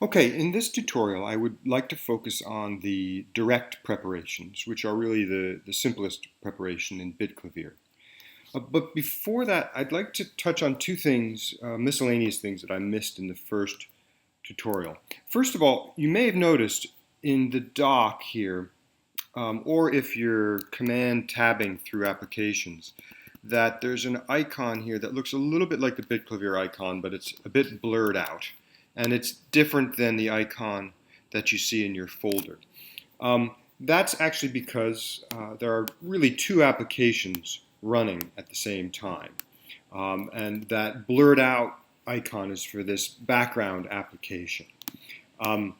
Okay, in this tutorial, I would like to focus on the direct preparations, which are really the simplest preparation in bitKlavier. But before that, I'd like to touch on two things, miscellaneous things that I missed in the first tutorial. First of all, you may have noticed in the dock here, or if you're command tabbing through applications, that there's an icon here that looks a little bit like the bitKlavier icon, but it's a bit blurred out. And it's different than the icon that you see in your folder. That's actually because there are really two applications running at the same time. And that blurred out icon is for this background application. The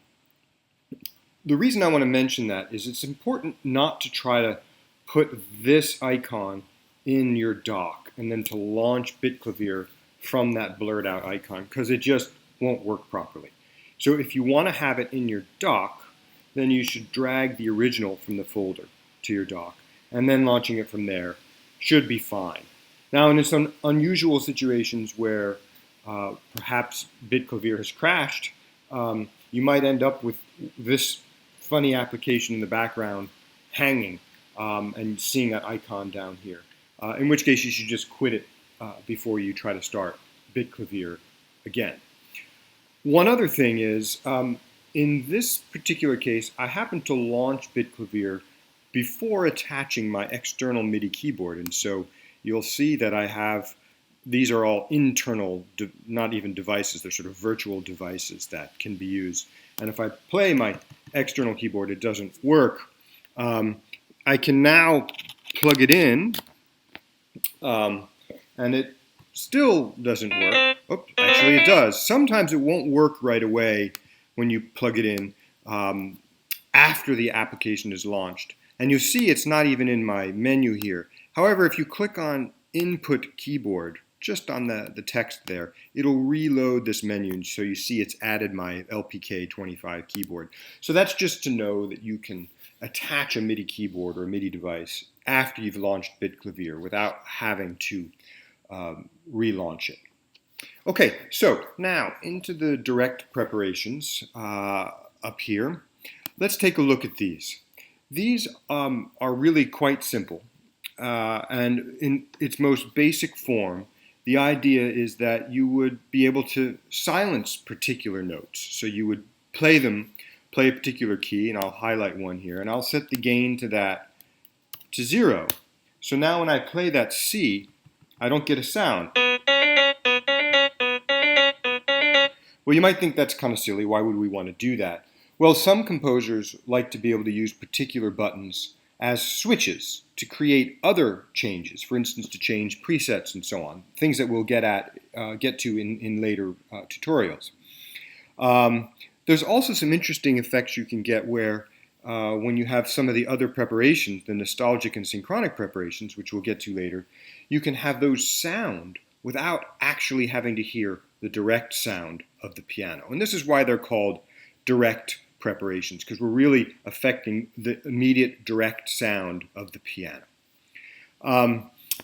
reason I want to mention that is it's important not to try to put this icon in your dock and then to launch bitKlavier from that blurred out icon, because it just won't work properly. So if you want to have it in your dock, then you should drag the original from the folder to your dock, and then launching it from there should be fine. Now, in some unusual situations where perhaps bitKlavier has crashed, you might end up with this funny application in the background hanging and seeing that icon down here, in which case you should just quit it before you try to start bitKlavier again. One other thing is, in this particular case, I happen to launch bitKlavier before attaching my external MIDI keyboard, and so you'll see that I have, these are all internal, not even devices, they're sort of virtual devices that can be used. And if I play my external keyboard, it doesn't work. I can now plug it in, and it still doesn't work. Oops, actually it does. Sometimes it won't work right away when you plug it in after the application is launched. And you see it's not even in my menu here. However, if you click on Input Keyboard, just on the text there, it'll reload this menu, so you see it's added my LPK25 keyboard. So that's just to know that you can attach a MIDI keyboard or a MIDI device after you've launched bitKlavier without having to relaunch it. Okay, so now into the direct preparations up here. Let's take a look at these. These are really quite simple, and in its most basic form, the idea is that you would be able to silence particular notes. So you would play a particular key, and I'll highlight one here, and I'll set the gain to 0. So now when I play that C, I don't get a sound. Well, you might think that's kind of silly. Why would we want to do that? Well, some composers like to be able to use particular buttons as switches to create other changes, for instance, to change presets and so on, things that we'll get to in later tutorials. There's also some interesting effects you can get where when you have some of the other preparations, the nostalgic and synchronic preparations, which we'll get to later, you can have those sound without actually having to hear the direct sound of the piano. And this is why they're called direct preparations, because we're really affecting the immediate direct sound of the piano.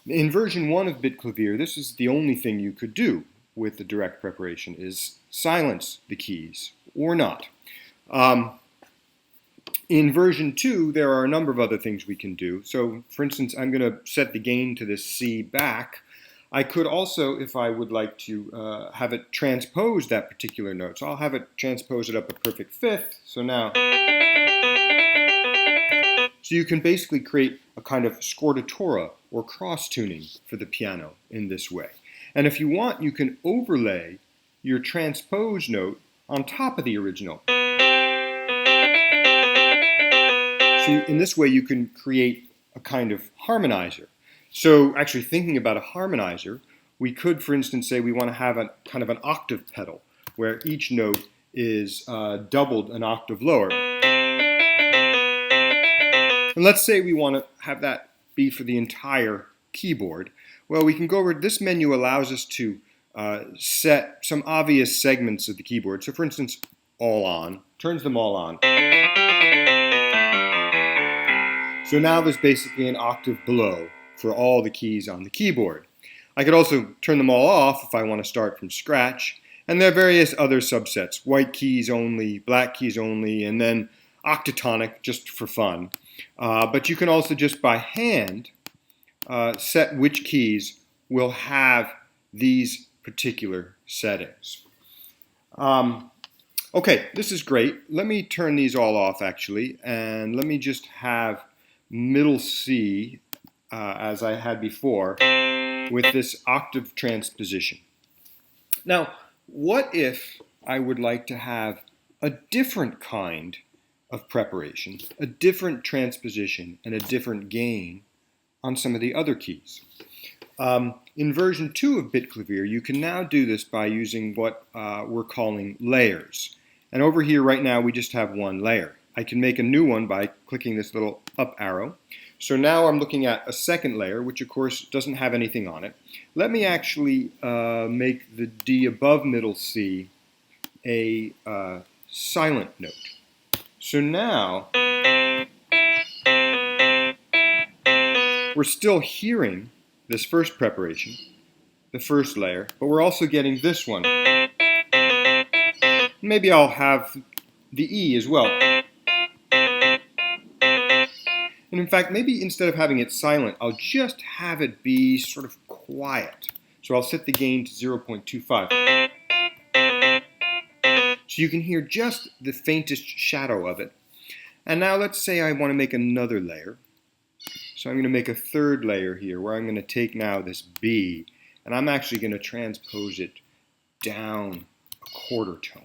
In version 1 of bitKlavier, this is the only thing you could do with the direct preparation, is silence the keys or not. In version 2, there are a number of other things we can do. So, for instance, I'm going to set the gain to this C back. I could also, if I would like to have it transpose that particular note, so I'll have it transpose it up a perfect fifth. So now, so you can basically create a kind of scordatura or cross-tuning for the piano in this way. And if you want, you can overlay your transpose note on top of the original. So in this way, you can create a kind of harmonizer. So actually thinking about a harmonizer, we could, for instance, say we want to have a kind of an octave pedal where each note is doubled an octave lower. And let's say we want to have that be for the entire keyboard. Well, we can go over, this menu allows us to set some obvious segments of the keyboard. So for instance, all on, turns them all on. So now there's basically an octave below for all the keys on the keyboard. I could also turn them all off if I want to start from scratch, And there are various other subsets, white keys only, black keys only, and then octatonic just for fun. But you can also just by hand set which keys will have these particular settings. Okay, this is great. Let me turn these all off actually, and let me just have middle C as I had before with this octave transposition. Now, what if I would like to have a different kind of preparation, a different transposition, and a different gain on some of the other keys? In version 2 of bitKlavier, you can now do this by using what we're calling layers. And over here right now we just have one layer. I can make a new one by clicking this little up arrow. So now I'm looking at a second layer, which of course doesn't have anything on it. Let me actually make the D above middle C a silent note. So now we're still hearing this first preparation, the first layer, but we're also getting this one. Maybe I'll have the E as well. And in fact, maybe instead of having it silent, I'll just have it be sort of quiet. So I'll set the gain to 0.25. So you can hear just the faintest shadow of it. And now let's say I want to make another layer. So I'm going to make a third layer here where I'm going to take now this B and I'm actually going to transpose it down a quarter tone.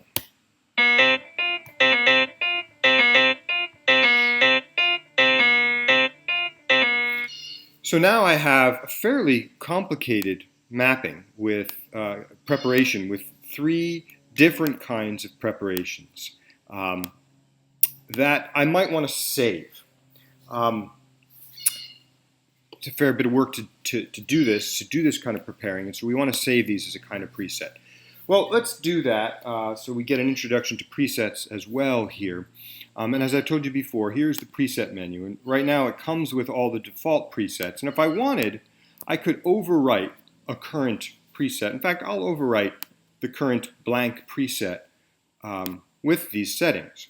So now I have a fairly complicated mapping with preparation with 3 different kinds of preparations that I might want to save. It's a fair bit of work to do this kind of preparing, and so we want to save these as a kind of preset. Well, let's do that so we get an introduction to presets as well here. And as I told you before, here's the preset menu. And right now it comes with all the default presets. And if I wanted, I could overwrite a current preset. In fact, I'll overwrite the current blank preset with these settings.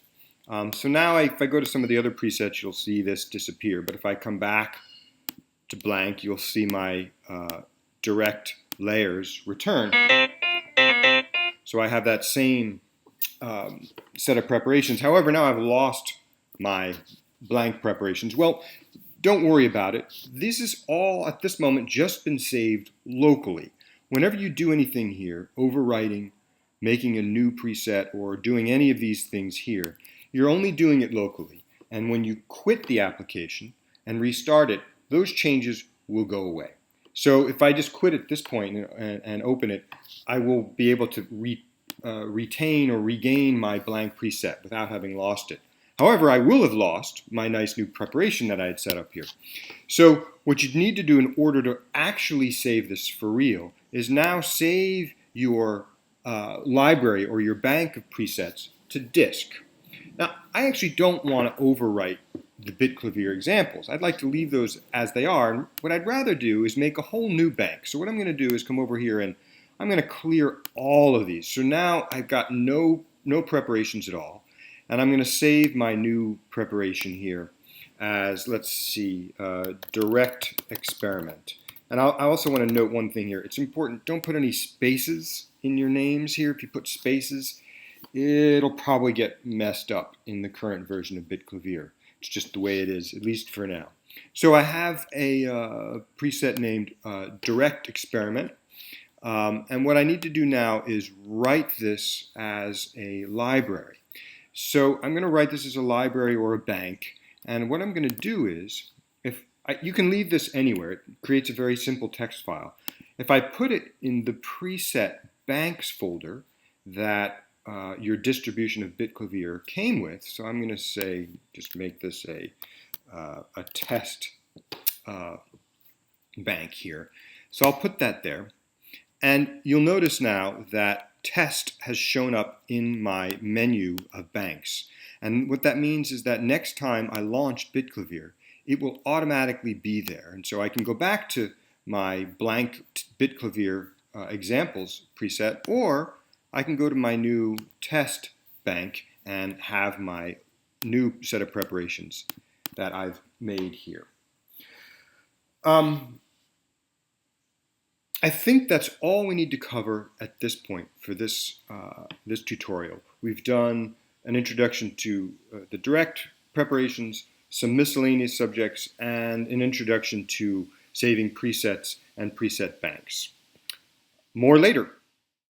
So now if I go to some of the other presets, you'll see this disappear. But if I come back to blank, you'll see my direct layers return. So I have that same set of preparations. However, now I've lost my blank preparations. Well, don't worry about it. This is all at this moment just been saved locally. Whenever you do anything here, overwriting, making a new preset, or doing any of these things here, you're only doing it locally. And when you quit the application and restart it, those changes will go away. So if I just quit at this point and open it, I will be able to retain or regain my blank preset without having lost it. However, I will have lost my nice new preparation that I had set up here. So what you need to do in order to actually save this for real is now save your library or your bank of presets to disk. Now, I actually don't want to overwrite the bitKlavier examples. I'd like to leave those as they are. And what I'd rather do is make a whole new bank. So what I'm going to do is come over here and I'm going to clear all of these. So now I've got no preparations at all. And I'm going to save my new preparation here as, let's see, direct experiment. And I also want to note one thing here. It's important, don't put any spaces in your names here. If you put spaces, it'll probably get messed up in the current version of bitKlavier. It's just the way it is, at least for now. So I have a preset named direct experiment. And what I need to do now is write this as a library. So I'm going to write this as a library or a bank. And what I'm going to do is, you can leave this anywhere. It creates a very simple text file. If I put it in the preset banks folder that your distribution of bitKlavier came with, so I'm going to say, just make this a test bank here. So I'll put that there. And you'll notice now that test has shown up in my menu of banks. And what that means is that next time I launch bitKlavier, it will automatically be there. And so I can go back to my blank bitKlavier examples preset, or I can go to my new test bank and have my new set of preparations that I've made here. I think that's all we need to cover at this point for this tutorial. We've done an introduction to the direct preparations, some miscellaneous subjects, and an introduction to saving presets and preset banks. More later.